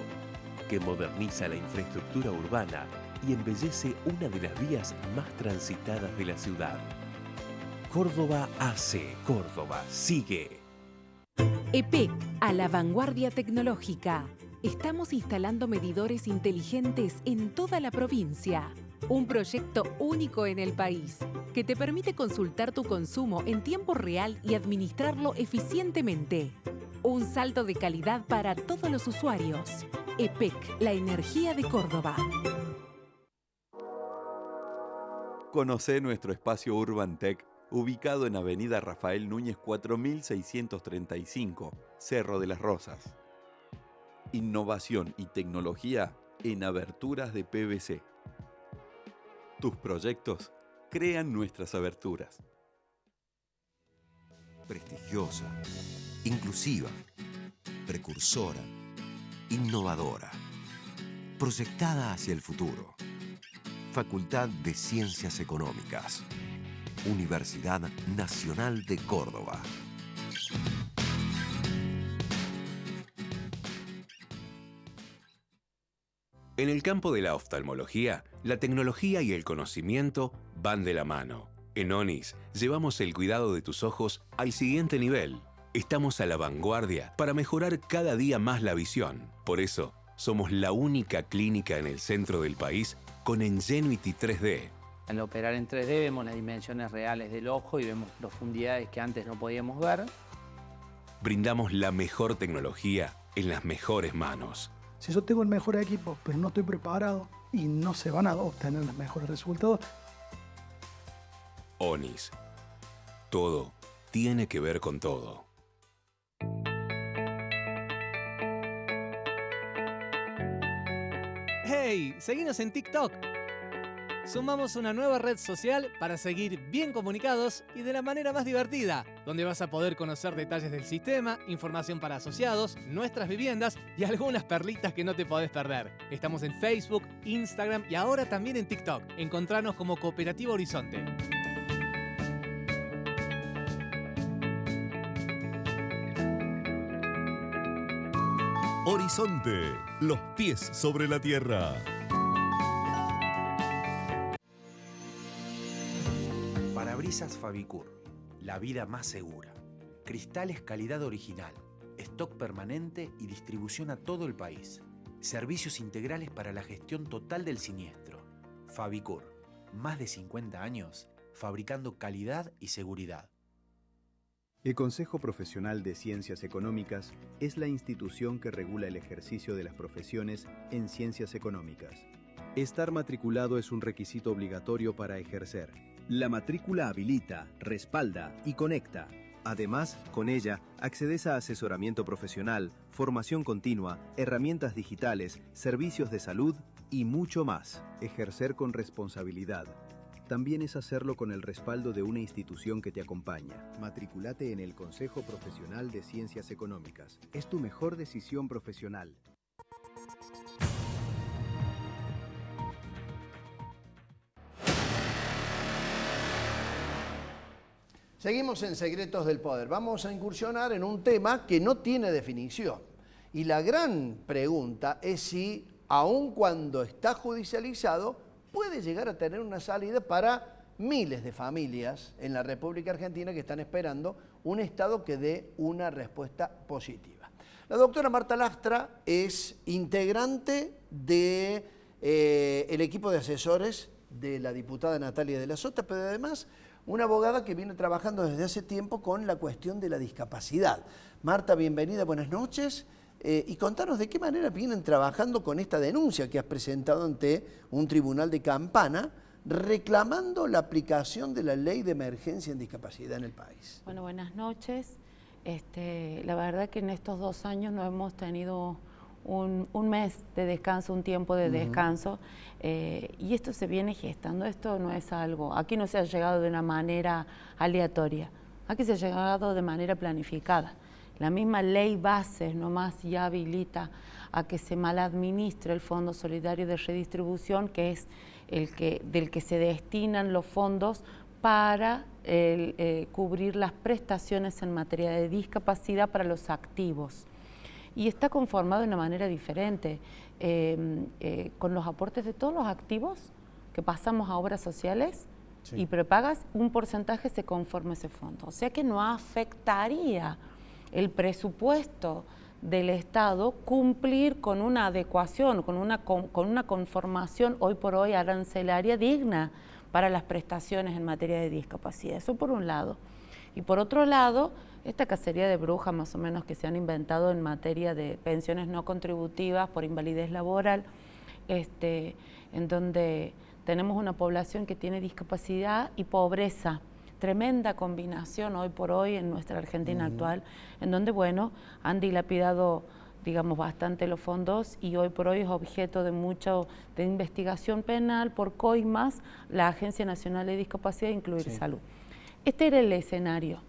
que moderniza la infraestructura urbana y embellece una de las vías más transitadas de la ciudad. Córdoba hace, Córdoba sigue. EPEC, a la vanguardia tecnológica. Estamos instalando medidores inteligentes en toda la provincia. Un proyecto único en el país que te permite consultar tu consumo en tiempo real y administrarlo eficientemente. Un salto de calidad para todos los usuarios. EPEC, la energía de Córdoba. Conocé nuestro espacio Urban Tech, ubicado en Avenida Rafael Núñez 4635, Cerro de las Rosas. Innovación y tecnología en aberturas de PVC. Tus proyectos crean nuestras aberturas. Prestigiosa, inclusiva, precursora, innovadora, proyectada hacia el futuro. Facultad de Ciencias Económicas. Universidad Nacional de Córdoba. En el campo de la oftalmología, la tecnología y el conocimiento van de la mano. En ONIS llevamos el cuidado de tus ojos al siguiente nivel. Estamos a la vanguardia para mejorar cada día más la visión. Por eso, somos la única clínica en el centro del país con Ingenuity 3D. Al operar en 3D vemos las dimensiones reales del ojo y vemos profundidades que antes no podíamos ver. Brindamos la mejor tecnología en las mejores manos. Si yo tengo el mejor equipo, pero no estoy preparado y no se van a obtener los mejores resultados. ONIS. Todo tiene que ver con todo. ¡Hey! Seguinos en TikTok. Sumamos una nueva red social para seguir bien comunicados y de la manera más divertida, donde vas a poder conocer detalles del sistema, información para asociados, nuestras viviendas y algunas perlitas que no te podés perder. Estamos en Facebook, Instagram y ahora también en TikTok. Encontranos como Cooperativa Horizonte. Horizonte, los pies sobre la tierra. Parabrisas Fabicur, la vida más segura. Cristales calidad original, stock permanente y distribución a todo el país. Servicios integrales para la gestión total del siniestro. Fabicur, más de 50 años fabricando calidad y seguridad. El Consejo Profesional de Ciencias Económicas es la institución que regula el ejercicio de las profesiones en ciencias económicas. Estar matriculado es un requisito obligatorio para ejercer. La matrícula habilita, respalda y conecta. Además, con ella, accedes a asesoramiento profesional, formación continua, herramientas digitales, servicios de salud y mucho más. Ejercer con responsabilidad también es hacerlo con el respaldo de una institución que te acompaña. Matriculate en el Consejo Profesional de Ciencias Económicas. Es tu mejor decisión profesional. Seguimos en Secretos del Poder. Vamos a incursionar en un tema que no tiene definición. Y la gran pregunta es si, aun cuando está judicializado, puede llegar a tener una salida para miles de familias en la República Argentina que están esperando un Estado que dé una respuesta positiva. La doctora Marta Lastra es integrante del equipo de asesores de la diputada Natalia de la Sota, pero además una abogada que viene trabajando desde hace tiempo con la cuestión de la discapacidad. Marta, bienvenida, buenas noches. Y contanos de qué manera vienen trabajando con esta denuncia que has presentado ante un tribunal de Campana reclamando la aplicación de la ley de emergencia en discapacidad en el país. Bueno, buenas noches. La verdad que en estos 2 años no hemos tenido un mes de descanso, un tiempo de descanso, y esto se viene gestando. Esto no es algo, aquí no se ha llegado de una manera aleatoria, aquí se ha llegado de manera planificada. La misma ley bases nomás ya habilita a que se maladministre el Fondo Solidario de Redistribución, que es del que se destinan los fondos para cubrir las prestaciones en materia de discapacidad para los activos. Y está conformado de una manera diferente, con los aportes de todos los activos que pasamos a obras sociales y prepagas, un porcentaje se conforma a ese fondo. O sea que no afectaría el presupuesto del Estado cumplir con una adecuación, con una conformación hoy por hoy arancelaria digna para las prestaciones en materia de discapacidad. Eso por un lado. Y por otro lado, esta cacería de brujas más o menos que se han inventado en materia de pensiones no contributivas por invalidez laboral, en donde tenemos una población que tiene discapacidad y pobreza. Tremenda combinación hoy por hoy en nuestra Argentina actual, en donde, bueno, han dilapidado, digamos, bastante los fondos y hoy por hoy es objeto de mucha investigación penal por coimas la Agencia Nacional de Discapacidad, incluir salud. Este era el escenario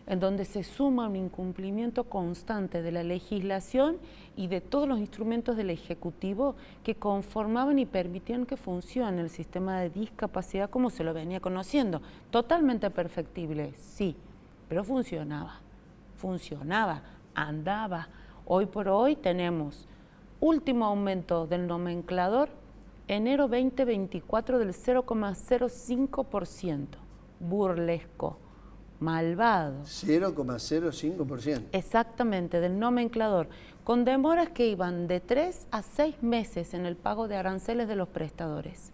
en donde se suma un incumplimiento constante de la legislación y de todos los instrumentos del Ejecutivo que conformaban y permitían que funcione el sistema de discapacidad como se lo venía conociendo. Totalmente perfectible, sí, pero funcionaba, andaba. Hoy por hoy tenemos último aumento del nomenclador, enero 2024 del 0,05%, burlesco. Malvado. 0,05%. Exactamente, del nomenclador, con demoras que iban de 3 a 6 meses en el pago de aranceles de los prestadores.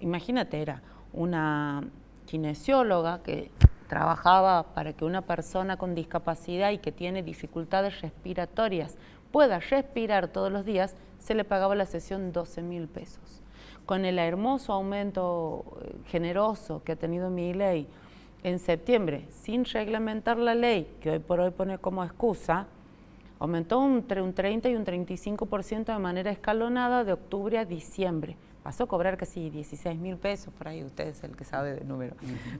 Imagínate, era una kinesióloga que trabajaba para que una persona con discapacidad y que tiene dificultades respiratorias pueda respirar todos los días, se le pagaba la sesión 12.000 pesos. Con el hermoso aumento generoso que ha tenido Milei en septiembre, sin reglamentar la ley, que hoy por hoy pone como excusa, aumentó entre un 30 y un 35% de manera escalonada de octubre a diciembre. Pasó a cobrar casi 16.000 pesos, por ahí usted es el que sabe del número,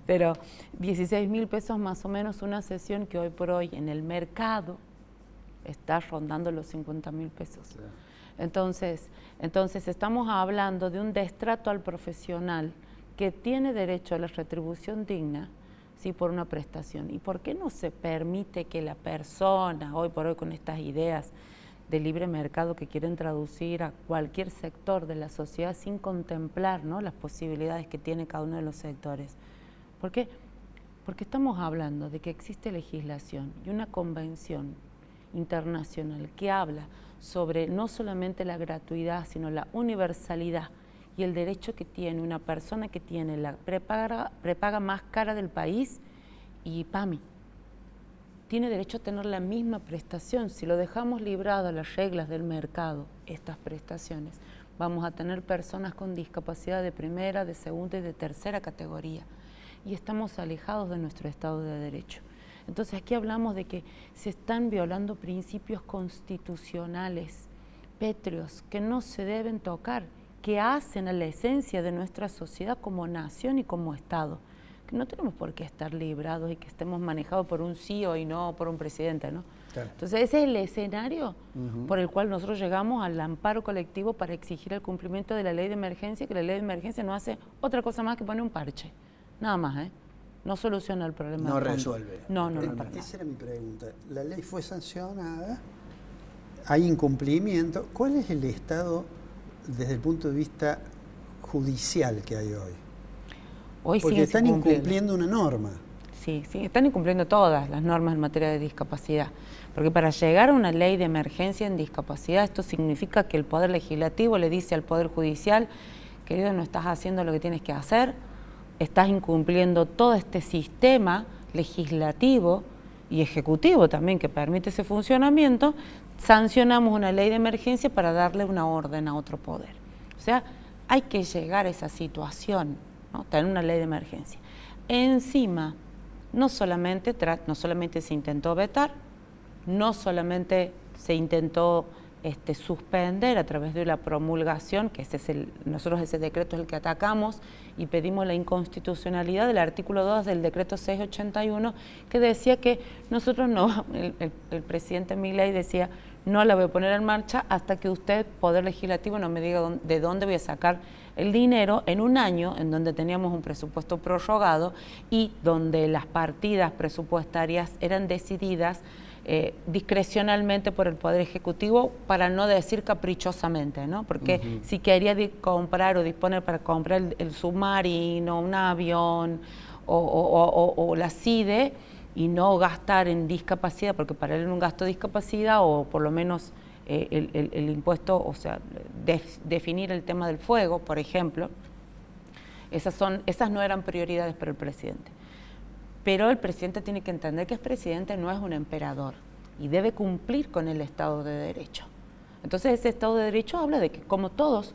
pero 16.000 pesos más o menos una sesión que hoy por hoy en el mercado está rondando los 50.000 pesos. Claro. Entonces estamos hablando de un destrato al profesional que tiene derecho a la retribución digna, sí, por una prestación. ¿Y por qué no se permite que la persona, hoy por hoy con estas ideas de libre mercado que quieren traducir a cualquier sector de la sociedad sin contemplar, ¿no?, las posibilidades que tiene cada uno de los sectores. ¿Por qué? Porque estamos hablando de que existe legislación y una convención internacional que habla sobre no solamente la gratuidad, sino la universalidad y el derecho que tiene una persona que tiene la prepaga más cara del país y PAMI. Tiene derecho a tener la misma prestación. Si lo dejamos librado a las reglas del mercado, estas prestaciones, vamos a tener personas con discapacidad de primera, de segunda y de tercera categoría. Y estamos alejados de nuestro Estado de Derecho. Entonces aquí hablamos de que se están violando principios constitucionales, pétreos, que no se deben tocar, que hacen a la esencia de nuestra sociedad como nación y como Estado. Que no tenemos por qué estar librados y que estemos manejados por un CEO y no por un presidente, ¿no? Claro. Entonces ese es el escenario por el cual nosotros llegamos al amparo colectivo para exigir el cumplimiento de la ley de emergencia, que la ley de emergencia no hace otra cosa más que poner un parche, nada más, ¿eh? No soluciona el problema. No resuelve. No. Esa era mi pregunta. La ley fue sancionada, hay incumplimiento. ¿Cuál es el estado desde el punto de vista judicial que hay hoy? Porque están incumpliendo una norma. Sí, están incumpliendo todas las normas en materia de discapacidad. Porque para llegar a una ley de emergencia en discapacidad, esto significa que el Poder Legislativo le dice al Poder Judicial, querido, no estás haciendo lo que tienes que hacer, estás incumpliendo todo este sistema legislativo y ejecutivo también que permite ese funcionamiento, sancionamos una ley de emergencia para darle una orden a otro poder. O sea, hay que llegar a esa situación, ¿no? Tener una ley de emergencia. Encima, no solamente se intentó vetar, no solamente se intentó suspender a través de la promulgación, que nosotros ese decreto es el que atacamos y pedimos la inconstitucionalidad del artículo 2 del decreto 681, que decía que nosotros no, el presidente Milei decía, no la voy a poner en marcha hasta que usted, Poder Legislativo, no me diga de dónde voy a sacar el dinero en un año en donde teníamos un presupuesto prorrogado y donde las partidas presupuestarias eran decididas discrecionalmente por el Poder Ejecutivo, para no decir caprichosamente, ¿no? Porque si quería comprar o disponer para comprar el submarino, un avión o la CIDE y no gastar en discapacidad, porque para él era un gasto de discapacidad, o por lo menos el impuesto, o sea, definir el tema del fuego, por ejemplo, esas no eran prioridades para el presidente. Pero el presidente tiene que entender que es presidente, no es un emperador, y debe cumplir con el Estado de Derecho. Entonces ese Estado de Derecho habla de que como todos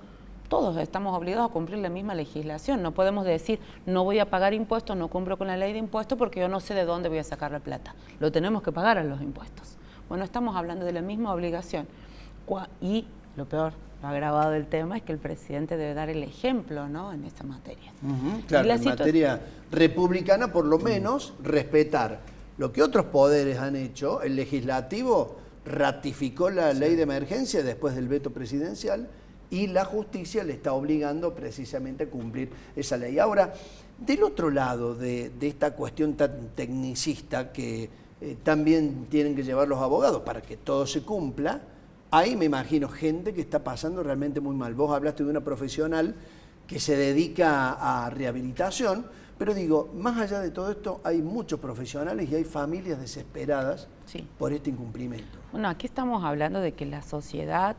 estamos obligados a cumplir la misma legislación. No podemos decir, no voy a pagar impuestos, no cumplo con la ley de impuestos porque yo no sé de dónde voy a sacar la plata. Lo tenemos que pagar a los impuestos. Bueno, estamos hablando de la misma obligación. Y lo peor, lo agravado del tema, es que el presidente debe dar el ejemplo, ¿no?, en esa materia. Claro, en materia republicana, por lo menos, respetar lo que otros poderes han hecho. El legislativo ratificó la ley de emergencia después del veto presidencial y la justicia le está obligando precisamente a cumplir esa ley. Ahora, del otro lado de esta cuestión tan tecnicista que también tienen que llevar los abogados para que todo se cumpla, hay, me imagino, gente que está pasando realmente muy mal. Vos hablaste de una profesional que se dedica a rehabilitación, pero digo, más allá de todo esto, hay muchos profesionales y hay familias desesperadas por este incumplimiento. Bueno, aquí estamos hablando de que la sociedad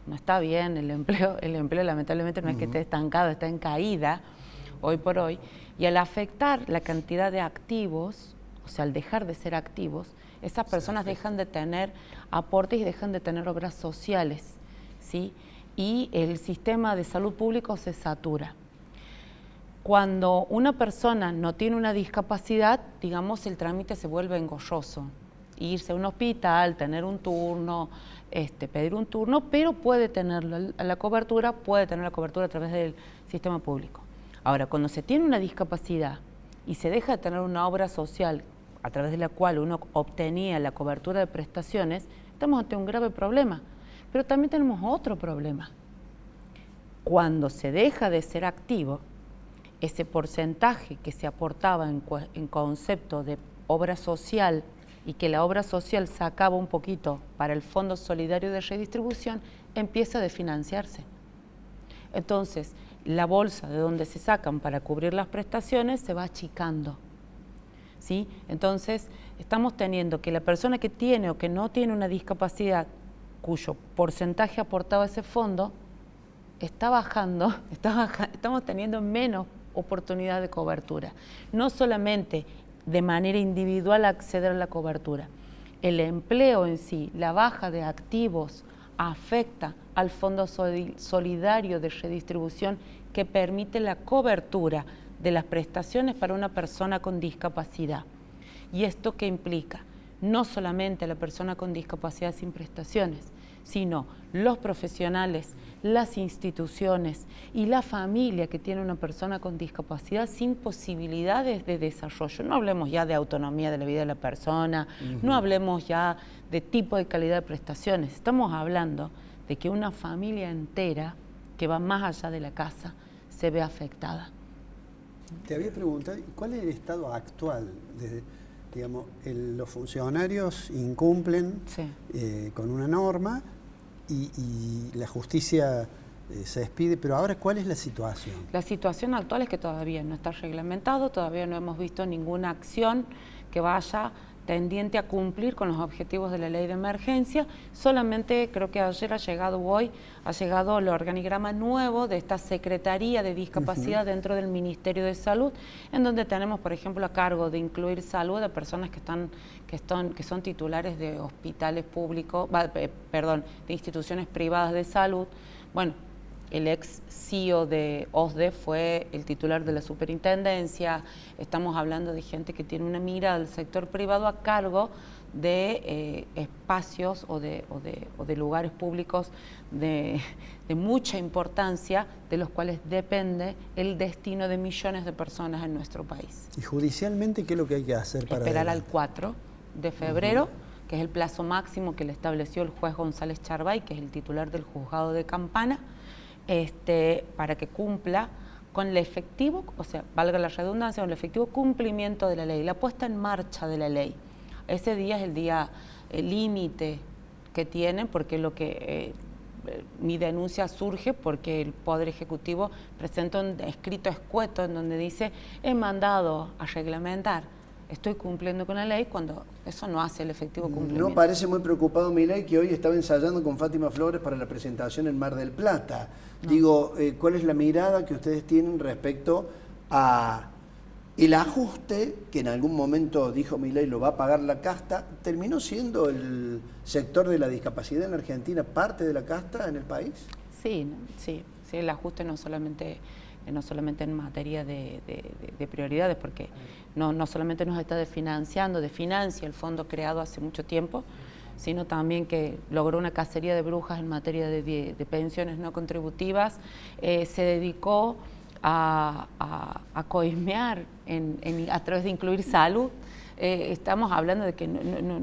no está bien, el empleo lamentablemente no es que esté estancado, está en caída hoy por hoy, y al afectar la cantidad de activos, o sea, al dejar de ser activos, esas personas dejan de tener aportes y dejan de tener obras sociales, ¿sí? Y el sistema de salud público se satura. Cuando una persona no tiene una discapacidad, digamos, el trámite se vuelve engorroso. Irse a un hospital, tener un turno, pedir un turno, pero puede tener la cobertura a través del sistema público. Ahora, cuando se tiene una discapacidad y se deja de tener una obra social a través de la cual uno obtenía la cobertura de prestaciones, estamos ante un grave problema. Pero también tenemos otro problema. Cuando se deja de ser activo, ese porcentaje que se aportaba en concepto de obra social y que la obra social sacaba un poquito para el Fondo Solidario de Redistribución, empieza a desfinanciarse. Entonces, la bolsa de donde se sacan para cubrir las prestaciones se va achicando, ¿sí? Entonces, estamos teniendo que la persona que tiene o que no tiene una discapacidad cuyo porcentaje aportado a ese fondo está bajando, estamos teniendo menos oportunidad de cobertura. No solamente de manera individual acceder a la cobertura, el empleo en sí, la baja de activos afecta al Fondo Solidario de Redistribución que permite la cobertura de las prestaciones para una persona con discapacidad. ¿Y esto qué implica? No solamente a la persona con discapacidad sin prestaciones, sino los profesionales, las instituciones y la familia que tiene una persona con discapacidad sin posibilidades de desarrollo. No hablemos ya de autonomía de la vida de la persona, no hablemos ya de tipo de calidad de prestaciones. Estamos hablando de que una familia entera que va más allá de la casa se ve afectada. Te había preguntado, ¿cuál es el estado actual? Digamos, los funcionarios incumplen con una norma y la justicia se despide, pero ahora, ¿cuál es la situación? La situación actual es que todavía no está reglamentado, todavía no hemos visto ninguna acción que vaya tendiente a cumplir con los objetivos de la ley de emergencia. Solamente creo que ayer ha llegado el organigrama nuevo de esta Secretaría de Discapacidad dentro del Ministerio de Salud, en donde tenemos, por ejemplo, a cargo de incluir salud a personas que son titulares de hospitales públicos, de instituciones privadas de salud. Bueno, el ex CEO de OSDE fue el titular de la superintendencia. Estamos hablando de gente que tiene una mira del sector privado a cargo de espacios o de lugares públicos de mucha importancia, de los cuales depende el destino de millones de personas en nuestro país. ¿Y judicialmente qué es lo que hay que hacer para esperar al 4 de febrero, que es el plazo máximo que le estableció el juez González Charbay, que es el titular del juzgado de Campana, para que cumpla con el efectivo, o sea, valga la redundancia, con el efectivo cumplimiento de la ley, la puesta en marcha de la ley. Ese día es el día límite que tienen, porque mi denuncia surge porque el Poder Ejecutivo presenta un escrito escueto en donde dice: he mandado a reglamentar, estoy cumpliendo con la ley, cuando eso no hace el efectivo cumplimiento. No parece muy preocupado Milei, que hoy estaba ensayando con Fátima Flores para la presentación en Mar del Plata. No. Digo, ¿cuál es la mirada que ustedes tienen respecto a el ajuste que en algún momento dijo Milei lo va a pagar la casta? ¿Terminó siendo el sector de la discapacidad en Argentina parte de la casta en el país? Sí, el ajuste no solamente en materia de prioridades, porque no solamente nos está desfinancia el fondo creado hace mucho tiempo, sino también que logró una cacería de brujas en materia de pensiones no contributivas, se dedicó a coimear a través de incluir salud. Estamos hablando de que no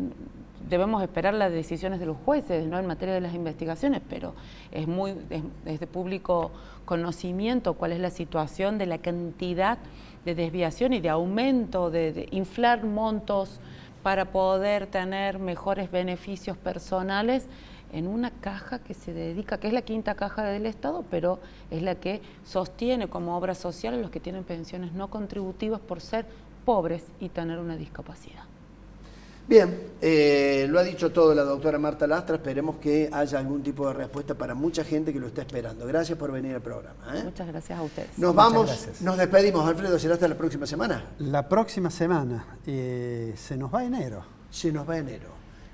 debemos esperar las decisiones de los jueces, ¿no?, en materia de las investigaciones, pero es de público conocimiento cuál es la situación de la cantidad de desviación y de aumento, de inflar montos para poder tener mejores beneficios personales en una caja que se dedica, que es la quinta caja del Estado, pero es la que sostiene como obra social a los que tienen pensiones no contributivas por ser pobres y tener una discapacidad. Bien, lo ha dicho todo la doctora Marta Lastra, esperemos que haya algún tipo de respuesta para mucha gente que lo está esperando. Gracias por venir al programa. Muchas gracias a ustedes. Nos despedimos, Alfredo, ¿será hasta la próxima semana? La próxima semana, se nos va enero. Se nos va enero.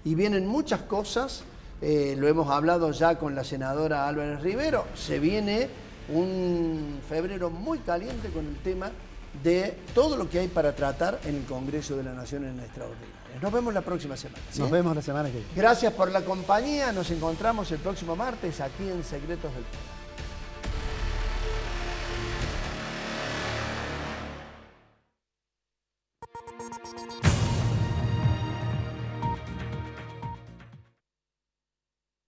Y vienen muchas cosas, lo hemos hablado ya con la senadora Álvarez Rivero, se viene un febrero muy caliente con el tema de todo lo que hay para tratar en el Congreso de la Nación en extraordinario. Nos vemos la próxima semana. ¿Sí? Nos vemos la semana que viene. Gracias por la compañía. Nos encontramos el próximo martes aquí en Secretos del Poder.